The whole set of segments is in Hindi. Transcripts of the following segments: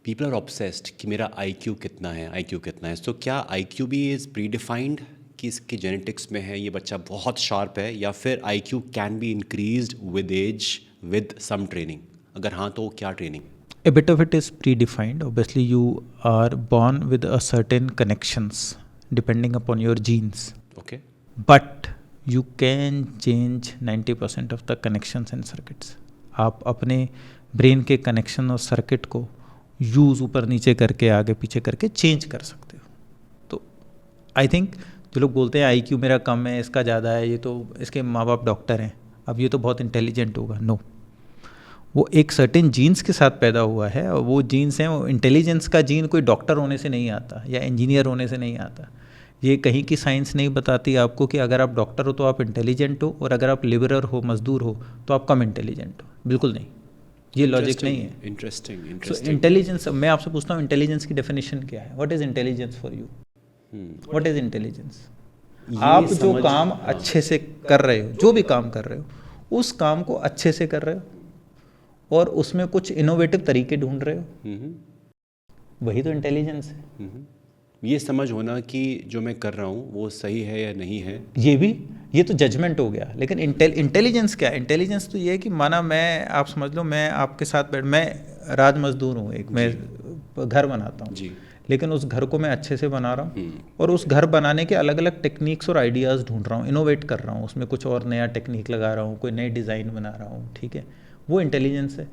पीपल आर ऑब्सेस्ड कि मेरा आईक्यू कितना है, आईक्यू कितना है. सो क्या आईक्यू भी इज़ प्री डिफाइंड कि इसके जेनेटिक्स में है, ये बच्चा बहुत शार्प है, या फिर IQ can be increased with age with some training? अगर हाँ तो क्या training? A bit of it is predefined. Obviously, you are born with a certain connections depending upon your genes. Okay. But you can change 90% of the connections and circuits. आप अपने ब्रेन के कनेक्शन और सर्किट को यूज़ ऊपर नीचे करके आगे पीछे करके चेंज कर सकते हो. तो आई थिंक जो लोग बोलते हैं आई क्यू मेरा कम है, इसका ज़्यादा है, ये तो इसके माँ बाप डॉक्टर हैं, अब ये तो बहुत इंटेलिजेंट होगा. नो, वो एक सर्टेन जीन्स के साथ पैदा हुआ है, और वो जीन्स हैं, वो इंटेलिजेंस का जीन कोई डॉक्टर होने से नहीं आता या इंजीनियर होने से नहीं आता. ये कहीं की साइंस नहीं बताती आपको कि अगर आप डॉक्टर हो तो आप इंटेलिजेंट हो, और अगर आप लेबरर हो, मजदूर हो, तो आप कम इंटेलिजेंट हो. बिल्कुल नहीं, ये लॉजिक नहीं है. इंटरेस्टिंग. इंटेलिजेंस, मैं आपसे पूछता हूँ, इंटेलिजेंस की डेफिनेशन क्या है? What is intelligence for you? What is intelligence? आप जो काम अच्छे से कर रहे हो, जो भी काम कर रहे हो, उस काम को अच्छे से कर रहे हो और उसमें कुछ इनोवेटिव तरीके ढूंढ रहे हो, वही तो इंटेलिजेंस है. ये समझ होना कि जो मैं कर रहा हूँ वो सही है या नहीं है, ये तो जजमेंट हो गया. लेकिन इंटेलिजेंस क्या है? इंटेलिजेंस तो ये है कि माना मैं, आप समझ लो, मैं आपके साथ मैं राज मजदूर हूँ एक, मैं घर बनाता हूँ जी, लेकिन उस घर को मैं अच्छे से बना रहा हूँ और उस घर बनाने के अलग अलग टेक्निक्स और आइडियाज़ ढूंढ रहा हूँ, इनोवेट कर रहा हूँ, उसमें कुछ और नया टेक्निक लगा रहा हूँ, कोई नई डिज़ाइन बना रहा हूँ. ठीक है, वो इंटेलिजेंस है.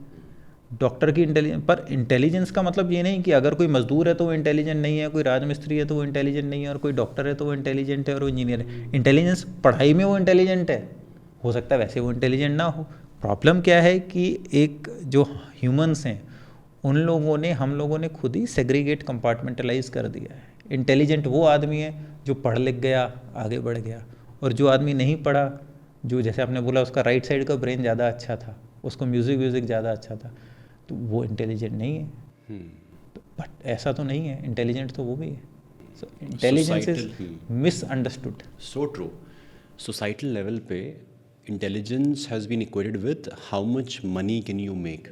डॉक्टर की इंटेलिजेंस, पर इंटेलिजेंस का मतलब ये नहीं कि अगर कोई मजदूर है तो वो इंटेलिजेंट नहीं है, कोई राजमिस्त्री है तो वो इंटेलिजेंट नहीं है, और कोई डॉक्टर है तो वो इंटेलिजेंट है, और वो इंजीनियर है. इंटेलिजेंस पढ़ाई में वो इंटेलिजेंट है, हो सकता है वैसे वो इंटेलिजेंट ना हो. प्रॉब्लम क्या है कि एक जो ह्यूमंस हैं उन लोगों ने, हम लोगों ने खुद ही सेग्रीगेट, कंपार्टमेंटलाइज कर दिया है. इंटेलिजेंट वो आदमी है जो पढ़ लिख गया, आगे बढ़ गया, और जो आदमी नहीं पढ़ा, जो जैसे आपने बोला उसका राइट साइड का ब्रेन ज़्यादा अच्छा था, उसको म्यूज़िक ज़्यादा अच्छा था, तो वो इंटेलिजेंट नहीं है. बट ऐसा तो नहीं है, इंटेलिजेंट तो वो भी है. So intelligence is misunderstood. So true. Societal level पे intelligence has been equated with how much money can you make.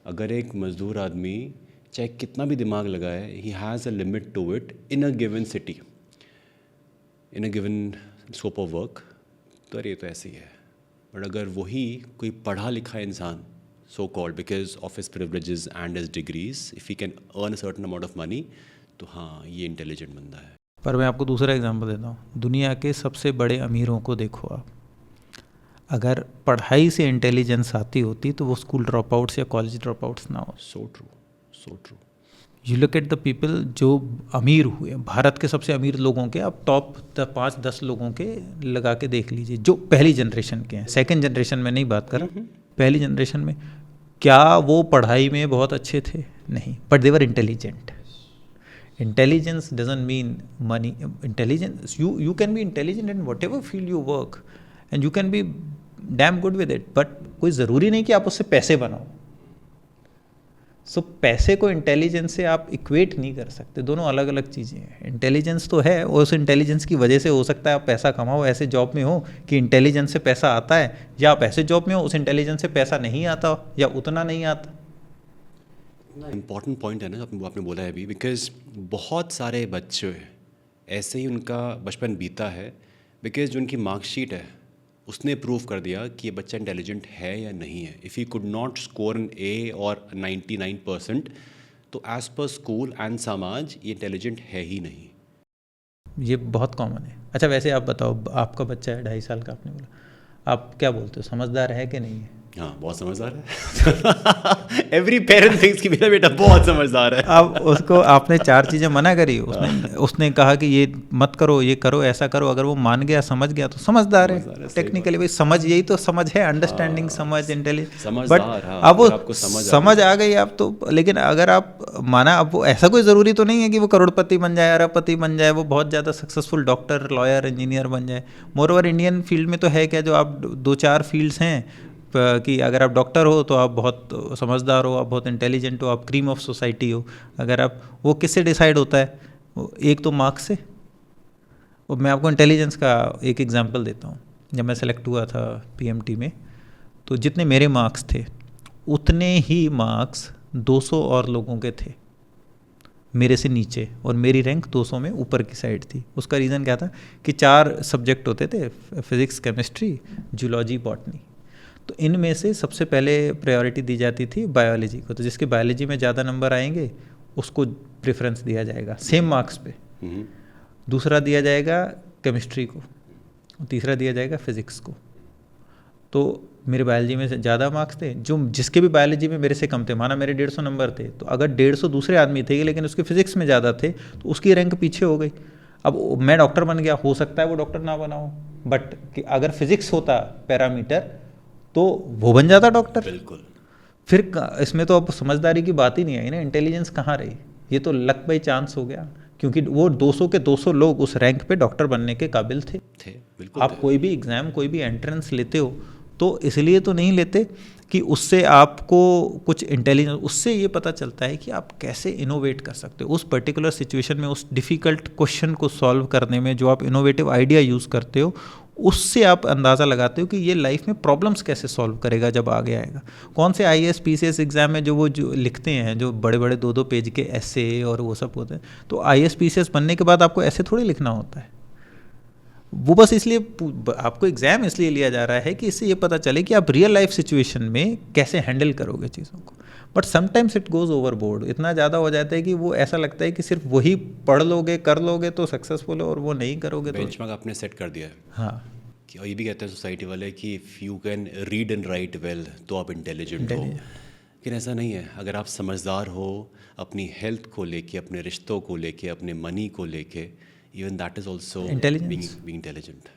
अगर एक मजदूर आदमी चाहे कितना भी दिमाग लगाए, he has a limit to it in a given city, in a given scope of work, तो अरे ये तो ऐसे ही है. बट अगर वही कोई पढ़ा लिखा इंसान, so called because of his privileges and his degrees, if he can earn a certain amount of money, तो हाँ ये इंटेलिजेंट बंदा है. पर मैं आपको दूसरा एग्जांपल देता हूँ. दुनिया के सबसे बड़े अमीरों को देखो आप, अगर पढ़ाई से इंटेलिजेंस आती होती तो वो स्कूल ड्रॉप आउट्स या कॉलेज ड्रॉप आउट्स ना हो. So true, so true. You look at the people जो अमीर हुए, भारत के सबसे अमीर लोगों के आप टॉप 5-10 लोगों के लगा के देख लीजिए, जो पहली जनरेशन के हैं. सेकेंड जनरेशन में नहीं बात कर रहा, पहली जनरेशन में. क्या वो पढ़ाई में बहुत अच्छे थे? नहीं, but they were intelligent. Intelligence doesn't mean money. Intelligence, you can be intelligent in what ever field you work and you can be damn good with it, but कोई ज़रूरी नहीं कि आप उससे पैसे बनाओ. सो पैसे को इंटेलिजेंस से आप इक्वेट नहीं कर सकते, दोनों अलग अलग चीज़ें हैं. इंटेलिजेंस तो है, और उस इंटेलिजेंस की वजह से हो सकता है आप पैसा कमाओ, ऐसे जॉब में हो कि इंटेलिजेंस से पैसा आता है, या आप ऐसे जॉब में हो उस इंटेलिजेंस से पैसा नहीं आता या उतना नहीं आता. इम्पॉर्टेंट पॉइंट है ना आपने बोला है अभी, बिकॉज बहुत सारे बच्चे ऐसे ही उनका बचपन बीता है, बिकॉज जो उनकी मार्कशीट है उसने प्रूव कर दिया कि ये बच्चा इंटेलिजेंट है या नहीं है. If he could not score an A और 99%, तो एज पर स्कूल एंड समाज ये इंटेलिजेंट है ही नहीं. ये बहुत कॉमन है. अच्छा, वैसे आप बताओ, आपका बच्चा है 2.5 साल का, आपने बोला, आप क्या बोलते हो, समझदार है कि नहीं है? हाँ, बहुत समझदार है. एवरी पेरेंट थिंक्स कि मेरा बेटा बहुत समझदार है. अब उसको आपने 4 चीज़ें मना करी, उसने कहा कि ये मत करो, ये करो, ऐसा करो, अगर वो मान गया, समझ गया, तो समझदार है. टेक्निकली भाई समझ, यही तो समझ है, अंडरस्टैंडिंग, समझ, इंटेलिजेंस. बट अब वो समझ आ गई आप तो, लेकिन अगर आप माना, अब वो ऐसा कोई ज़रूरी तो नहीं है कि वो करोड़पति बन जाए, अरबपति बन जाए, वो बहुत ज़्यादा सक्सेसफुल डॉक्टर, लॉयर, इंजीनियर बन जाए. मोरओवर इंडियन फील्ड में तो है क्या, जो आप 2-4 फील्ड्स हैं कि अगर आप डॉक्टर हो तो आप बहुत समझदार हो, आप बहुत इंटेलिजेंट हो, आप क्रीम ऑफ सोसाइटी हो. अगर आप, वो किससे डिसाइड होता है? एक तो मार्क्स से. और मैं आपको इंटेलिजेंस का एक एग्जांपल देता हूँ. जब मैं सेलेक्ट हुआ था पीएमटी में, तो जितने मेरे मार्क्स थे उतने ही मार्क्स 200 और लोगों के थे मेरे से नीचे, और मेरी रैंक 200 में ऊपर की साइड थी। उसका रीज़न क्या था कि 4 सब्जेक्ट होते थे, फिज़िक्स, केमिस्ट्री, जूलॉजी, बॉटनी। तो इनमें से सबसे पहले प्रायोरिटी दी जाती थी बायोलॉजी को, तो जिसके बायोलॉजी में ज़्यादा नंबर आएंगे उसको प्रेफरेंस दिया जाएगा सेम मार्क्स पे। दूसरा दिया जाएगा केमिस्ट्री को, तीसरा दिया जाएगा फिज़िक्स को। तो मेरे बायोलॉजी में से ज़्यादा मार्क्स थे, जो जिसके भी बायोलॉजी में मेरे से कम थे, माना मेरे 150 नंबर थे, तो अगर 150 दूसरे आदमी थे लेकिन उसके फिज़िक्स में ज़्यादा थे तो उसकी रैंक पीछे हो गई। अब मैं डॉक्टर बन गया, हो सकता है वो डॉक्टर ना बना हो, बट कि अगर फिज़िक्स होता पैरामीटर तो वो बन जाता डॉक्टर। बिल्कुल। फिर इसमें तो अब समझदारी की बात ही नहीं आई ना, इंटेलिजेंस कहाँ रही, ये तो लक बाई चांस हो गया, क्योंकि वो 200 के 200 लोग उस रैंक पे डॉक्टर बनने के काबिल थे। बिल्कुल आप कोई भी एग्ज़ाम, कोई भी एंट्रेंस लेते हो तो इसलिए तो नहीं लेते कि उससे आपको कुछ इंटेलिजेंस, उससे ये पता चलता है कि आप कैसे इनोवेट कर सकते हो उस पर्टिकुलर सिचुएशन में, उस डिफ़िकल्ट क्वेश्चन को सॉल्व करने में जो आप इनोवेटिव आइडिया यूज़ करते हो, उससे आप अंदाज़ा लगाते हो कि ये लाइफ में प्रॉब्लम्स कैसे सॉल्व करेगा जब आगे आएगा। कौन से IAS PCS एग्ज़ाम में जो लिखते हैं, जो बड़े बड़े 2-2 पेज के ऐसे और वो सब होते हैं, तो IAS PCS बनने के बाद आपको ऐसे थोड़ी लिखना होता है। वो बस इसलिए आपको एग्ज़ाम इसलिए लिया जा रहा है कि इससे ये पता चले कि आप रियल लाइफ सिचुएशन में कैसे हैंडल करोगे चीज़ों को। But sometimes it goes overboard, इतना ज़्यादा हो जाता है कि वो ऐसा लगता है कि सिर्फ वही पढ़ लोगे, कर लोगे तो सक्सेसफुल हो, और वो नहीं करोगे तो बेंचमार्क आपने सेट कर दिया है। हाँ, और ये भी कहते हैं सोसाइटी वाले कि if you can read and right well तो आप इंटेलिजेंट हो, लेकिन ऐसा नहीं है। अगर आप समझदार हो अपनी हेल्थ को लेके, अपने रिश्तों को लेके, अपने मनी को लेके, even that is also intelligence. Being intelligent.